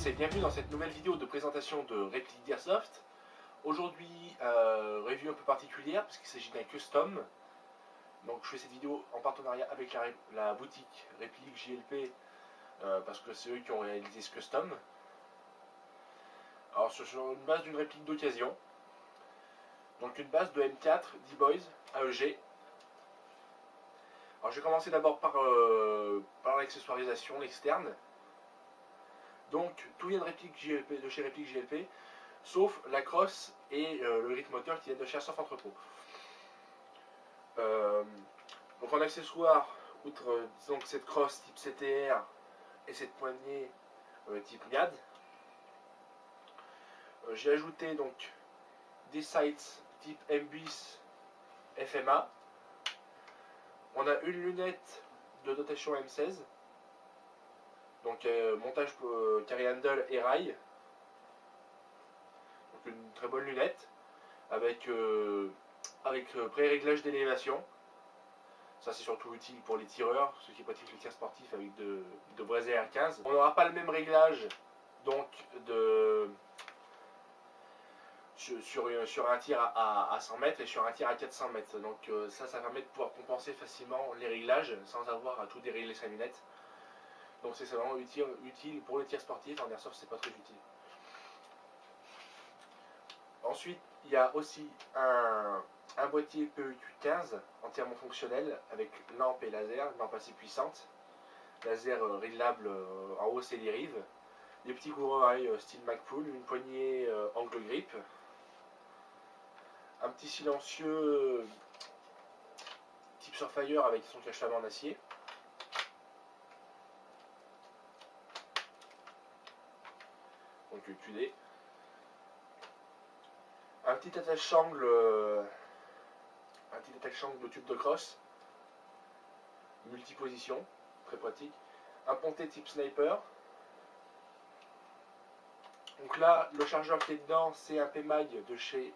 et bienvenue dans cette nouvelle vidéo de présentation de réplique d'Airsoft. Aujourd'hui, review un peu particulière parce qu'il s'agit d'un custom. Donc je fais cette vidéo en partenariat avec la boutique réplique JLP parce que c'est eux qui ont réalisé ce custom. Alors sur une base d'une réplique d'occasion. Donc une base de M4 D-Boys AEG. Alors je vais commencer d'abord par l'accessoirisation, l'externe. Donc tout vient de chez réplique JLP, sauf la crosse et le rythme moteur qui viennent de chez Airsoft Entrepôt. Donc en accessoire, outre disons cette crosse type CTR et cette poignée type NIAD, j'ai ajouté donc des sights type MBUS FMA. On a une lunette de dotation M16. Donc montage carry handle et rail. Donc une très bonne lunette avec pré-réglage d'élévation. Ça c'est surtout utile pour les tireurs, ceux qui pratiquent le tir sportif avec de vrais AR-15. On n'aura pas le même réglage donc sur un tir à 100 mètres et sur un tir à 400 mètres. Donc ça permet de pouvoir compenser facilement les réglages sans avoir à tout dérégler sa lunette. Donc c'est vraiment utile pour le tir sportif. En airsoft c'est pas très utile. Ensuite il y a aussi un boîtier PEQ15 entièrement fonctionnel avec lampe et laser, lampe assez puissante, laser réglable en hausse et dérive, des petits gouvernails style Magpul, une poignée angle grip, un petit silencieux type Surfire avec son cache-flamme en acier. Donc QD. Un petit attache-sangle de tube de crosse, multiposition, très pratique. Un ponté type sniper. Donc là, le chargeur qui est dedans, c'est un PMAG de chez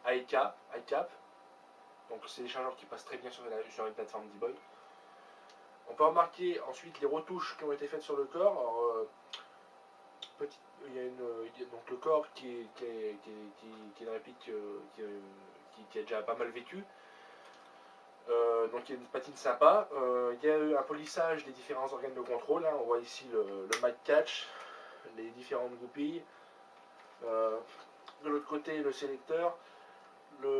iCap. Donc c'est des chargeurs qui passent très bien sur une plateforme D-Boy. On peut remarquer ensuite les retouches qui ont été faites sur le corps. Alors, il y a donc le corps qui est une réplique qui a déjà pas mal vécu. Donc il y a une patine sympa. Il y a eu un polissage des différents organes de contrôle. On voit ici le mag catch, les différentes goupilles. De l'autre côté le sélecteur. Donc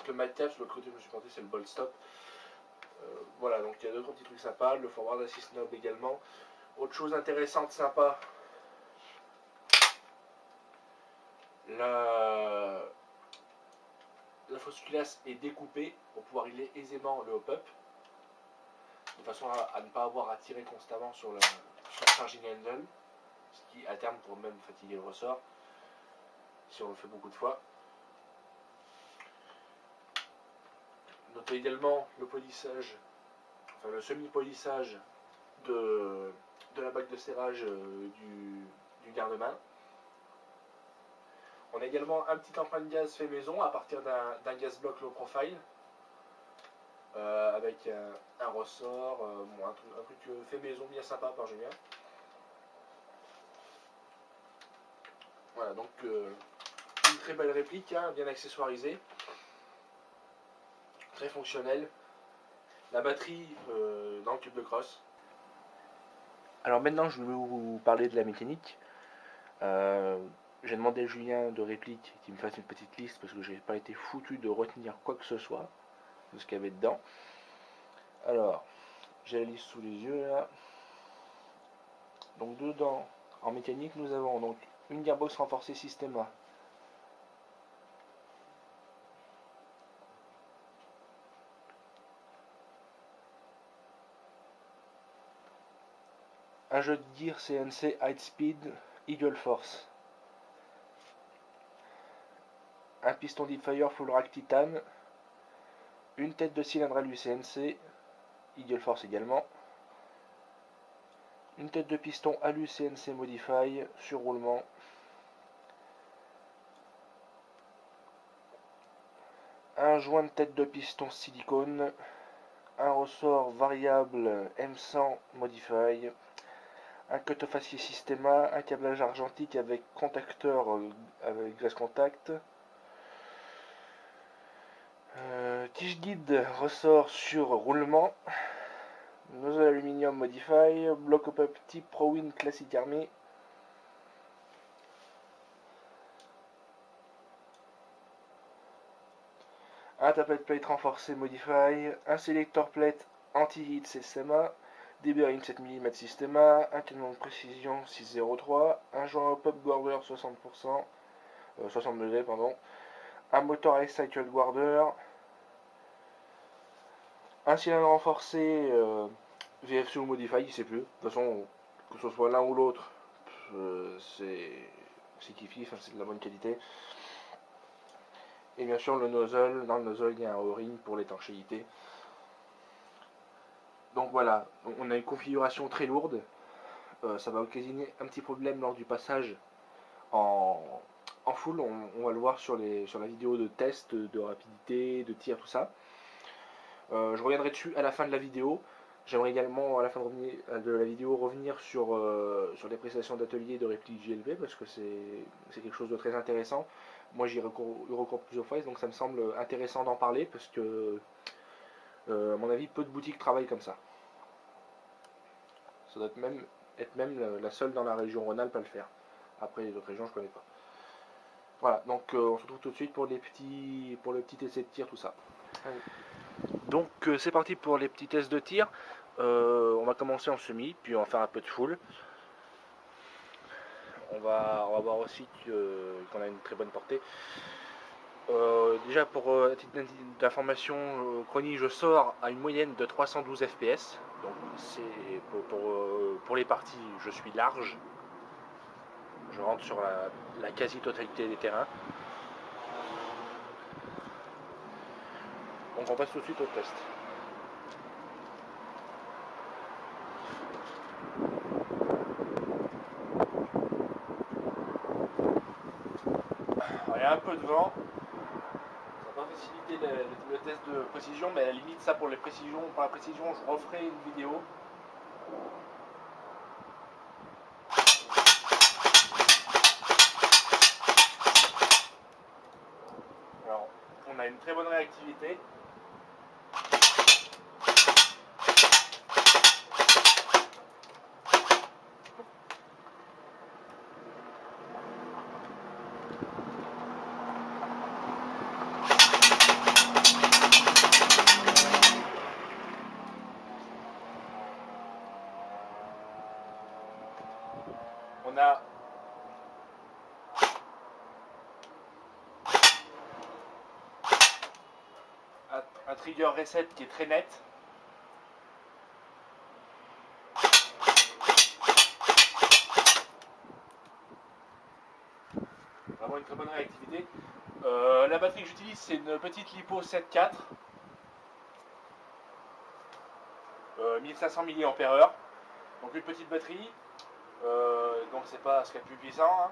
le mag catch, de l'autre côté je me suis porté, c'est le bolt stop. Voilà, donc il y a d'autres petits trucs sympas. Le forward assist knob également. Autre chose intéressante, sympa, la fausse culasse est découpée pour pouvoir régler aisément le hop-up, de façon à ne pas avoir à tirer constamment sur le charging handle, ce qui à terme pourrait même fatiguer le ressort, si on le fait beaucoup de fois. Notez également le polissage, enfin le semi-polissage de la bague de serrage du garde-main. On a également un petit emprunt de gaz fait maison à partir d'un gaz bloc low profile avec un ressort, un truc fait maison bien sympa par Julien. Voilà, donc une très belle réplique, bien accessoirisée, très fonctionnelle. La batterie dans le tube de crosse. Alors maintenant je vais vous parler de la mécanique. J'ai demandé à Julien de réplique qu'il me fasse une petite liste parce que j'ai pas été foutu de retenir quoi que ce soit de ce qu'il y avait dedans. Alors, j'ai la liste sous les yeux là. Donc dedans, en mécanique, nous avons donc une gearbox renforcée Systema. Un jeu de gear CNC High Speed Eagle Force. Un piston Deepfire Full Rack Titan. Une tête de cylindre alu CNC Eagle Force également. Une tête de piston alu CNC Modify sur roulement. Un joint de tête de piston silicone. Un ressort variable M100 Modify. un cut-off acier Systema, un câblage argentique avec contacteur avec graisse contact. Tige guide ressort sur roulement. Nozzle aluminium modify. Block up type ProWin Classic Army. Un tappet plate renforcé modify. Un selector plate anti-hit Systema. Des bearings 7 mm Systema. Un canon de précision 603. Un joint pop guarder 60%. 60 degrés pardon. Un moteur Cycle Guarder, un cylindre renforcé VFC ou Modify, il ne sait plus. De toute façon, que ce soit l'un ou l'autre, c'est kiff, c'est de la bonne qualité. Et bien sûr, le nozzle, dans le nozzle, il y a un O-ring pour l'étanchéité. Donc voilà, on a une configuration très lourde. Ça va occasionner un petit problème lors du passage en full, on va le voir sur la vidéo de test, de rapidité, de tir, tout ça. Je reviendrai dessus à la fin de la vidéo. J'aimerais également à la fin de la vidéo revenir sur les prestations d'atelier de réplique GLV parce que c'est quelque chose de très intéressant. Moi j'y ai recours plusieurs fois, donc ça me semble intéressant d'en parler parce que à mon avis peu de boutiques travaillent comme ça. Ça doit être même la seule dans la région Rhône-Alpes à le faire. Après les autres régions je connais pas. Voilà, donc on se retrouve tout de suite pour le petit essai de tir, tout ça. Donc c'est parti pour les petits tests de tir. On va commencer en semi, puis on va faire un peu de full. On va voir aussi qu'on a une très bonne portée. Déjà pour titre d'information, Chrony, je sors à une moyenne de 312 fps. Donc c'est pour les parties, je suis large. Je rentre sur la quasi-totalité des terrains. Donc on passe tout de suite au test. Alors, il y a un peu de vent. Ça va pas faciliter le test de précision, mais à la limite ça pour la précision, je referai une vidéo. Alors, on a une très bonne réactivité. On a un trigger reset qui est très net. Vraiment une très bonne réactivité. La batterie que j'utilise c'est une petite Lipo 7.4 1500 mAh. Donc une petite batterie. Donc c'est pas ce qu'il y a de plus puissant. Hein.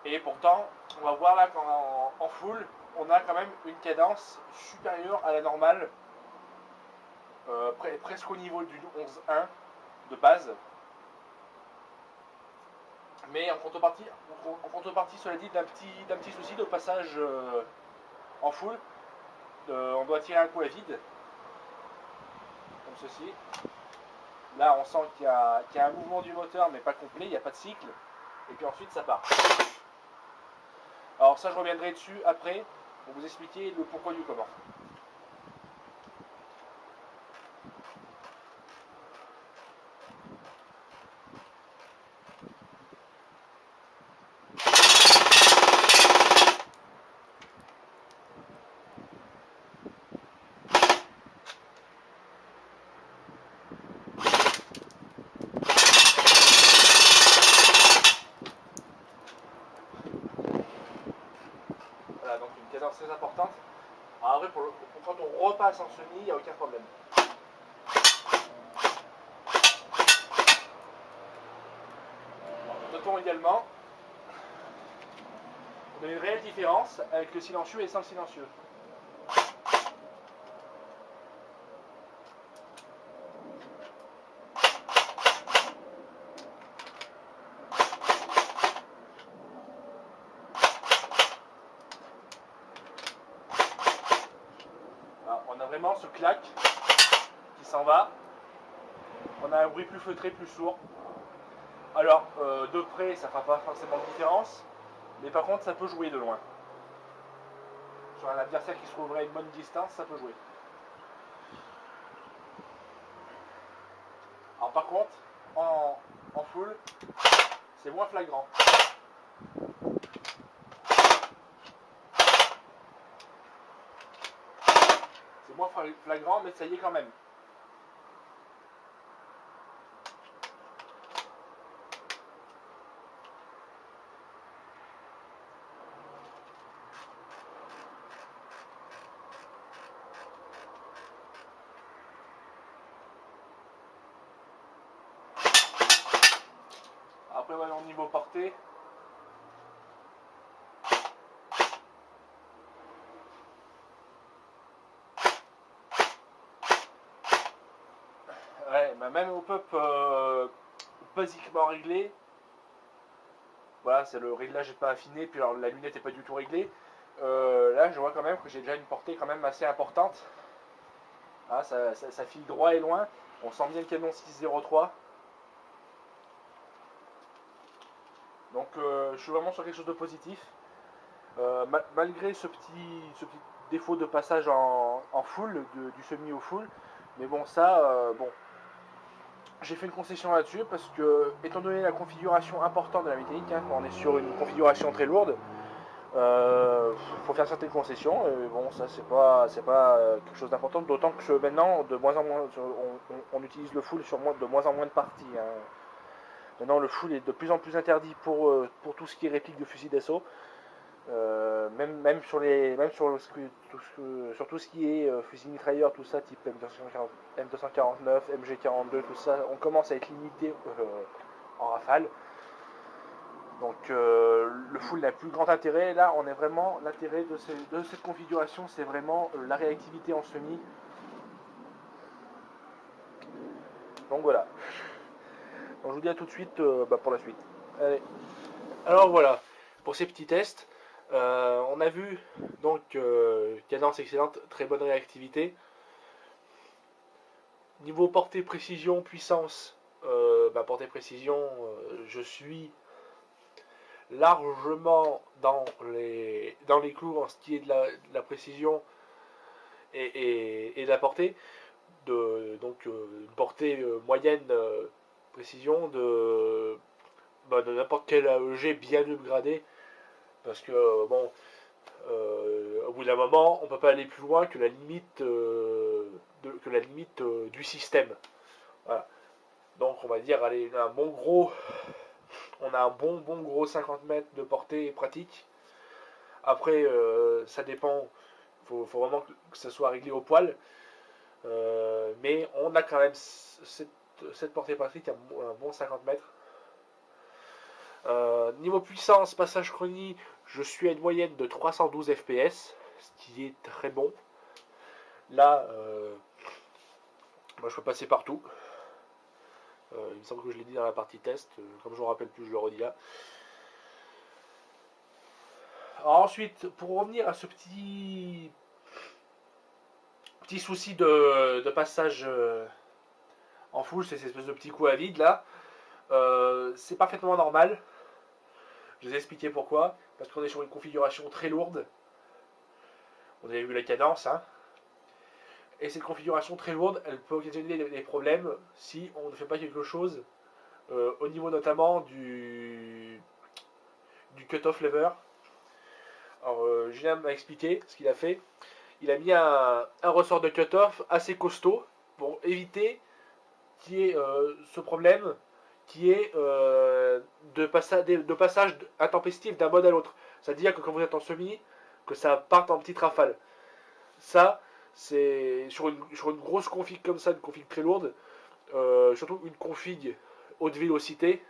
Et pourtant, on va voir là qu'en full, on a quand même une cadence supérieure à la normale. Presque au niveau du 11.1 de base. Mais en contrepartie cela dit, d'un petit souci de passage en full. On doit tirer un coup à vide. Comme ceci. Là, on sent qu'il y a un mouvement du moteur, mais pas complet, il n'y a pas de cycle. Et puis ensuite, ça part. Alors ça, je reviendrai dessus après pour vous expliquer le pourquoi du comment. Voilà, donc une cadence très importante. Alors après, quand on repasse en semi, il n'y a aucun problème. Notons également, on a une réelle différence avec le silencieux et sans le silencieux. vraiment ce clac qui s'en va. On a un bruit plus feutré, plus sourd. Alors, de près, ça ne fera pas forcément de différence, mais par contre, ça peut jouer de loin. Sur un adversaire qui se trouverait à une bonne distance, ça peut jouer. Alors par contre, en full, c'est moins flagrant. C'est moins flagrant, mais ça y est quand même. Après, voyons au niveau portée. Ouais, bah même au pop basiquement réglé, voilà, c'est le réglage n'est pas affiné, puis alors la lunette n'est pas du tout réglée. Là, je vois quand même que j'ai déjà une portée quand même assez importante. Ah, ça file droit et loin. On sent bien le canon 603. Donc, je suis vraiment sur quelque chose de positif. Malgré ce petit défaut de passage en full, du semi au full, mais bon, ça, bon. J'ai fait une concession là-dessus parce que, étant donné la configuration importante de la mécanique, hein, quand on est sur une configuration très lourde, faut faire certaines concessions. Et bon, ça c'est pas quelque chose d'important. D'autant que maintenant, de moins en moins, on utilise le full sur de moins en moins de parties. Hein. Maintenant, le full est de plus en plus interdit pour tout ce qui est réplique de fusil d'assaut. Même sur tout ce qui est fusil mitrailleur, tout ça, type M249, MG42, tout ça, on commence à être limité en rafale. Donc le full n'a plus grand intérêt. Là, on est vraiment l'intérêt de cette configuration, c'est vraiment la réactivité en semi. Donc voilà. Donc, je vous dis à tout de suite pour la suite. Allez. Alors voilà, pour ces petits tests. On a vu donc cadence excellente, très bonne réactivité. Niveau portée, précision, puissance, portée, précision, je suis largement dans les clous en ce qui est de la précision et de la portée. Donc une portée moyenne précision de n'importe quel AEG bien upgradé. Parce que bon, au bout d'un moment, on ne peut pas aller plus loin que la limite, du système. Voilà. Donc on va dire, allez, on a un bon gros 50 mètres de portée pratique. Après, ça dépend, faut vraiment que ça soit réglé au poil. Mais on a quand même cette portée pratique, un bon 50 mètres. Niveau puissance, passage chronie, je suis à une moyenne de 312 fps, ce qui est très bon. Là, moi je peux passer partout. Il me semble que je l'ai dit dans la partie test, comme je ne me rappelle plus, je le redis là. Alors ensuite, pour revenir à ce petit souci de passage en full, c'est cette espèce de petit coup à vide là, c'est parfaitement normal. Je vous ai expliqué pourquoi. Parce qu'on est sur une configuration très lourde. On avait vu la cadence. Hein. Et cette configuration très lourde, elle peut occasionner des problèmes si on ne fait pas quelque chose au niveau notamment du cut-off lever. Alors, Julien m'a expliqué ce qu'il a fait. Il a mis un ressort de cut-off assez costaud pour éviter qu'il y ait ce problème qui est de passage intempestif d'un mode à l'autre. C'est-à-dire que quand vous êtes en semi, que ça parte en petites rafales. Ça, c'est sur une grosse config comme ça, une config très lourde, surtout une config haute vélocité,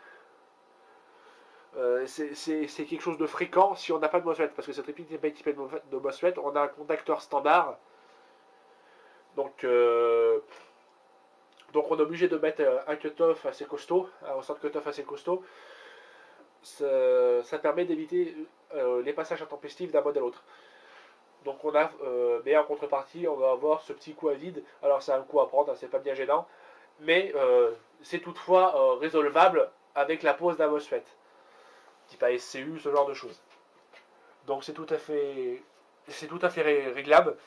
c'est quelque chose de fréquent si on n'a pas de MOSFET, parce que cette réplique n'est pas équipée de MOSFET, on a un contacteur standard. Donc on est obligé de mettre un cut-off assez costaud, un ressort de cut-off assez costaud. Ça permet d'éviter les passages intempestifs d'un mode à l'autre. Donc on a, mais en contrepartie, on va avoir ce petit coup à vide. Alors c'est un coup à prendre, hein, c'est pas bien gênant, mais c'est toutefois résolvable avec la pose d'un MOSFET, type ASCU, ce genre de choses. Donc c'est tout à fait réglable.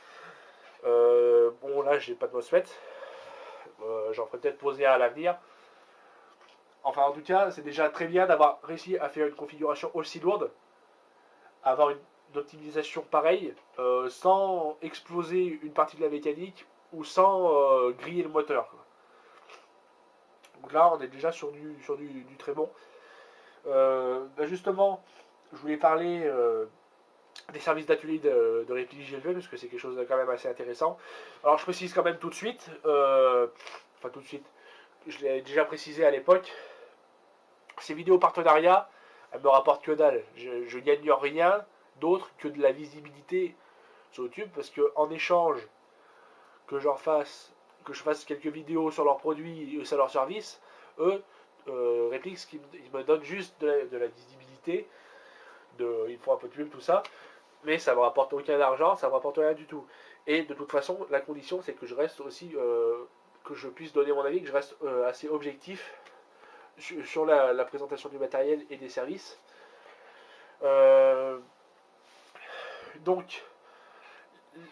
Bon là j'ai pas de MOSFET, j'en ferai peut-être poser à l'avenir. Enfin en tout cas c'est déjà très bien d'avoir réussi à faire une configuration aussi lourde, avoir une optimisation pareille, sans exploser une partie de la mécanique ou sans griller le moteur. Donc là on est déjà sur du très bon. Justement je voulais parler des services d'atelier de réplique GLV parce que c'est quelque chose de quand même assez intéressant. Alors je précise quand même tout de suite, enfin tout de suite, je l'ai déjà précisé à l'époque, ces vidéos partenariats, elles me rapportent que dalle. Je gagne rien d'autre que de la visibilité sur YouTube parce que en échange que que je fasse quelques vidéos sur leurs produits et sur leurs services, eux, Réplique, ils me donnent juste de la visibilité, ils font un peu de pub, tout ça, mais ça ne me rapporte aucun argent, ça ne me rapporte rien du tout. Et de toute façon, la condition, c'est que je reste aussi, que je puisse donner mon avis, que je reste assez objectif sur la présentation du matériel et des services. Euh, donc,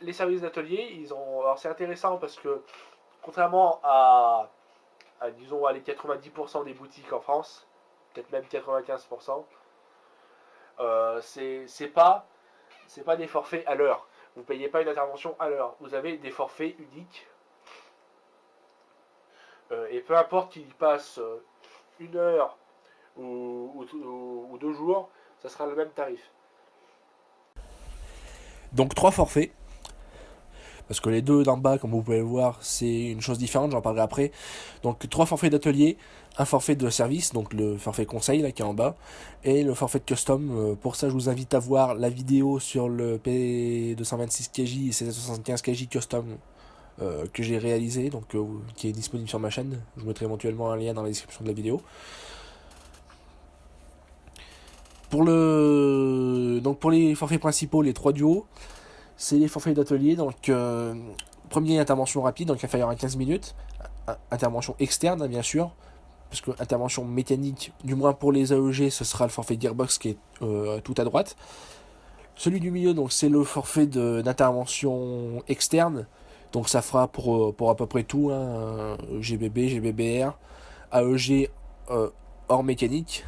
les services d'atelier, ils ont. Alors, c'est intéressant parce que, contrairement disons, les 90% des boutiques en France, peut-être même 95%, c'est pas des forfaits à l'heure. Vous ne payez pas une intervention à l'heure. Vous avez des forfaits uniques. Et peu importe qu'il passe une heure ou 2 jours, ça sera le même tarif. Donc 3 forfaits, parce que les deux d'en bas, comme vous pouvez le voir, c'est une chose différente, j'en parlerai après. Donc 3 forfaits d'atelier, un forfait de service, donc le forfait conseil là qui est en bas, et le forfait de custom. Pour ça, je vous invite à voir la vidéo sur le P226kJ et C75kJ custom que j'ai réalisé, donc qui est disponible sur ma chaîne. Je vous mettrai éventuellement un lien dans la description de la vidéo. Pour les forfaits principaux, les 3 duos, c'est les forfaits d'atelier. Donc, première intervention rapide, donc inférieure à 15 minutes. Intervention externe, bien sûr, parce que intervention mécanique, du moins pour les AEG, ce sera le forfait Gearbox qui est tout à droite. Celui du milieu, donc c'est le forfait d'intervention externe. Donc ça fera pour à peu près tout, hein, GBB, GBBR, AEG hors mécanique.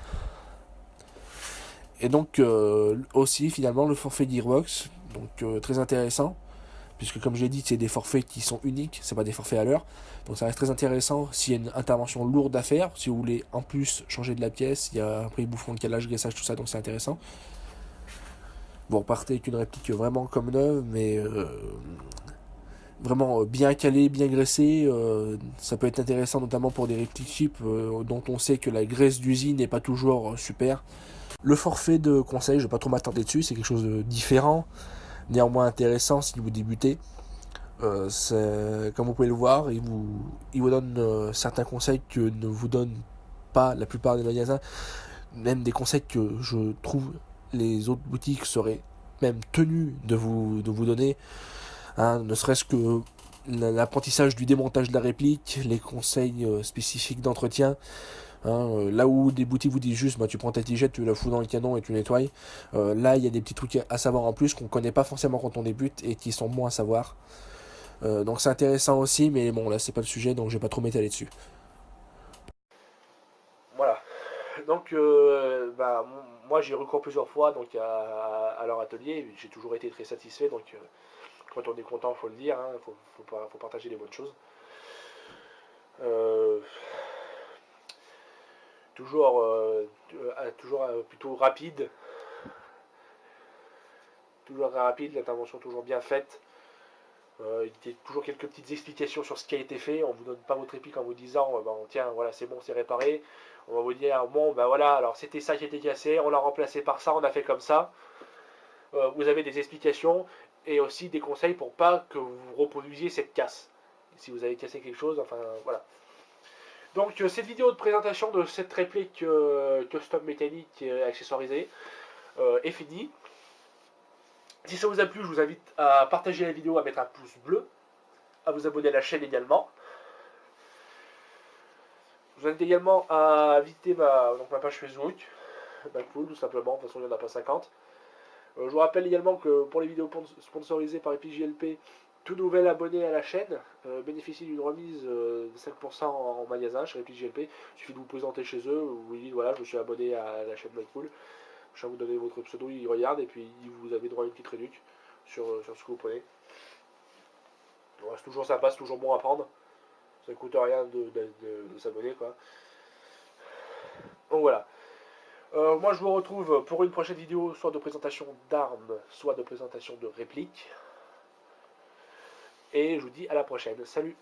Et donc aussi finalement le forfait Gearbox, donc très intéressant, puisque comme j'ai dit c'est des forfaits qui sont uniques, c'est pas des forfaits à l'heure, donc ça reste très intéressant s'il y a une intervention lourde à faire, si vous voulez en plus changer de la pièce, il y a après bouffon de calage, graissage, tout ça, donc c'est intéressant. Vous repartez avec une réplique vraiment comme neuve, mais vraiment bien calée, bien graissée, ça peut être intéressant notamment pour des répliques cheap dont on sait que la graisse d'usine n'est pas toujours super. Le forfait de conseil, je vais pas trop m'attarder dessus, c'est quelque chose de différent, néanmoins intéressant si vous débutez. Comme vous pouvez le voir, il vous donne certains conseils que ne vous donnent pas la plupart des magasins, même des conseils que je trouve les autres boutiques seraient même tenues de vous donner, hein, ne serait-ce que l'apprentissage du démontage de la réplique, les conseils spécifiques d'entretien. Hein, là où des boutiques vous disent juste bah, tu prends ta tigette, tu la fous dans le canon et tu nettoies, là il y a des petits trucs à savoir en plus qu'on connaît pas forcément quand on débute et qui sont bons à savoir. Donc c'est intéressant aussi, mais bon là c'est pas le sujet donc je vais pas trop m'étaler dessus. Voilà. Donc, moi j'ai recours plusieurs fois donc, à leur atelier. J'ai toujours été très satisfait. Donc, quand on est content, il faut le dire. Il faut partager les bonnes choses. Euh, toujours plutôt rapide. Toujours rapide, l'intervention toujours bien faite. Il y a toujours quelques petites explications sur ce qui a été fait. On ne vous donne pas votre réplique en vous disant tiens, voilà, c'est bon, c'est réparé. On va vous dire bon, ben voilà, alors c'était ça qui était cassé, on l'a remplacé par ça, on a fait comme ça. Vous avez des explications et aussi des conseils pour pas que vous reproduisiez cette casse. Si vous avez cassé quelque chose, enfin voilà. Donc cette vidéo de présentation de cette réplique custom mécanique accessoirisée est finie. Si ça vous a plu, je vous invite à partager la vidéo, à mettre un pouce bleu, à vous abonner à la chaîne également. Je vous invite également à visiter ma page Facebook, Backpool, tout simplement, de toute façon il n'y en a pas 50. Je vous rappelle également que pour les vidéos sponsorisées par EpiJLP, tout nouvel abonné à la chaîne bénéficie d'une remise de 5% en magasin chez EpiJLP. Il suffit de vous présenter chez eux, vous dites voilà, je me suis abonné à la chaîne Backpool. Je vais vous donner votre pseudo, ils regardent et puis vous avez droit à une petite réduction sur ce que vous prenez. Bon, c'est toujours sympa, c'est toujours bon à prendre. Ça ne coûte rien de s'abonner, quoi. Donc voilà. Moi je vous retrouve pour une prochaine vidéo, soit de présentation d'armes, soit de présentation de répliques. Et je vous dis à la prochaine. Salut!